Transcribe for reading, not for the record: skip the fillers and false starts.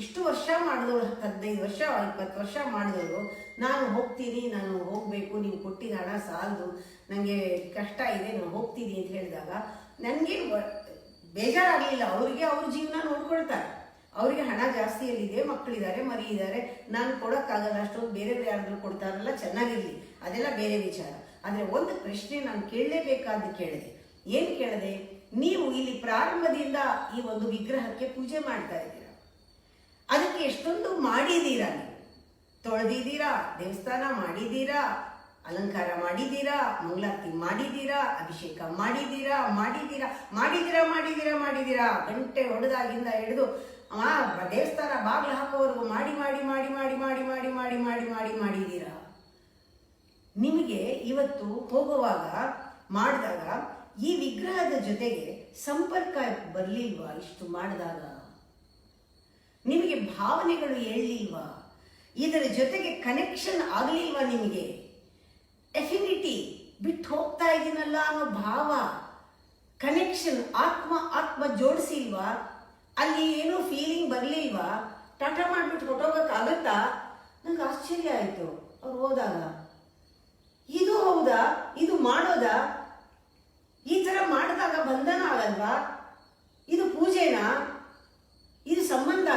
ಇಷ್ಟು ವರ್ಷ ಮಾಡಿದವರು, 15 ವರ್ಷ 20 ವರ್ಷ ಮಾಡಿದವರು, ನಾನು ಹೋಗ್ತೀನಿ, ನಾನು ಹೋಗಬೇಕು, ನೀವು ಕೊಟ್ಟಿದ್ದ ಹಣ ಸಾಲದು, ನನಗೆ ಕಷ್ಟ ಇದೆ, ನಾನು ಹೋಗ್ತೀನಿ ಅಂತ ಹೇಳಿದಾಗ ನನಗೆ ಬೇಜಾರಾಗಲಿಲ್ಲ. ಅವರಿಗೆ ಅವ್ರ ಜೀವನ ನೋಡ್ಕೊಳ್ತಾರೆ, ಅವರಿಗೆ ಹಣ ಜಾಸ್ತಿಯಲ್ಲಿದೆ, ಮಕ್ಕಳಿದ್ದಾರೆ, ಮರಿ ಇದ್ದಾರೆ, ನಾನು ಕೊಡೋಕ್ಕಾಗಲ್ಲ ಅಷ್ಟೊಂದು, ಬೇರೆ ಯಾರಾದರೂ ಕೊಡ್ತಾರಲ್ಲ, ಚೆನ್ನಾಗಿರಲಿ, ಅದೆಲ್ಲ ಬೇರೆ ವಿಚಾರ. ಆದರೆ ಒಂದು ಪ್ರಶ್ನೆ ನಾನು ಕೇಳಲೇಬೇಕಾದ್ದು ಕೇಳಿದೆ. ಏನು ಕೇಳಿದೆ? ನೀವು ಇಲ್ಲಿ ಪ್ರಾರಂಭದಿಂದ ಈ ಒಂದು ವಿಗ್ರಹಕ್ಕೆ ಪೂಜೆ ಮಾಡ್ತಾ ಇದ್ದೀರಾ, ಅದಕ್ಕೆ ಎಷ್ಟೊಂದು ಮಾಡಿದ್ದೀರಾ, ನೀವು ತೊಳೆದಿದ್ದೀರಾ, ದೇವಸ್ಥಾನ ಮಾಡಿದ್ದೀರಾ, ಅಲಂಕಾರ ಮಾಡಿದ್ದೀರಾ, ಮಂಗಳಾರತಿ ಮಾಡಿದ್ದೀರಾ, ಅಭಿಷೇಕ ಮಾಡಿದ್ದೀರಾ ಮಾಡಿದ್ದೀರಾ ಮಾಡಿದ್ದೀರಾ ಮಾಡಿದ್ದೀರಾ ಮಾಡಿದ್ದೀರಾ ಗಂಟೆ ಹೊಡೆದಾಗಿಂದ ಹಿಡಿದು ದೇವಸ್ಥಾನ ಬಾಗಿಲು ಹಾಕೋವರೆಗೂ ಮಾಡಿ ಮಾಡಿ ಮಾಡಿ ಮಾಡಿ ಮಾಡಿ ಮಾಡಿ ಮಾಡಿ ಮಾಡಿ ಮಾಡಿ ಮಾಡಿದ್ದೀರಾ. ನಿಮಗೆ ಇವತ್ತು ಹೋಗುವಾಗ ಮಾಡಿದಾಗ ಈ ವಿಗ್ರಹದ ಜೊತೆಗೆ ಸಂಪರ್ಕ ಬರಲಿಲ್ವಾ? ಇಷ್ಟು ಮಾಡಿದಾಗ ನಿಮಗೆ ಭಾವನೆಗಳು ಹೇಳಲಿಲ್ವಾ? ಇದರ ಜೊತೆಗೆ ಕನೆಕ್ಷನ್ ಆಗಲಿಲ್ವಾ? ನಿಮಗೆ ಎಫಿನಿಟಿ ಬಿಟ್ಟು ಹೋಗ್ತಾ ಇದ್ದೀನಲ್ಲ ಅನ್ನೋ ಭಾವ, ಕನೆಕ್ಷನ್, ಆತ್ಮ ಜೋಡಿಸಿಲ್ವಾ? ಅಲ್ಲಿ ಏನೋ ಫೀಲಿಂಗ್ ಬರಲಿಲ್ವಾ? ಟಾಟಾ ಮಾಡಿಬಿಟ್ಟು ಹೊಟ್ಟೋಗಕ್ಕಾಗತ್ತಾ? ನಂಗೆ ಆಶ್ಚರ್ಯ ಆಯಿತು ಅವ್ರು ಹೋದಾಗ. ಇದು ಹೌದಾ? ಇದು ಮಾಡೋದಾ? ಈ ಥರ ಮಾಡಿದಾಗ ಬಂಧನ ಆಗಲ್ವಾ? ಇದು ಪೂಜೆನಾ? ಇದು ಸಂಬಂಧ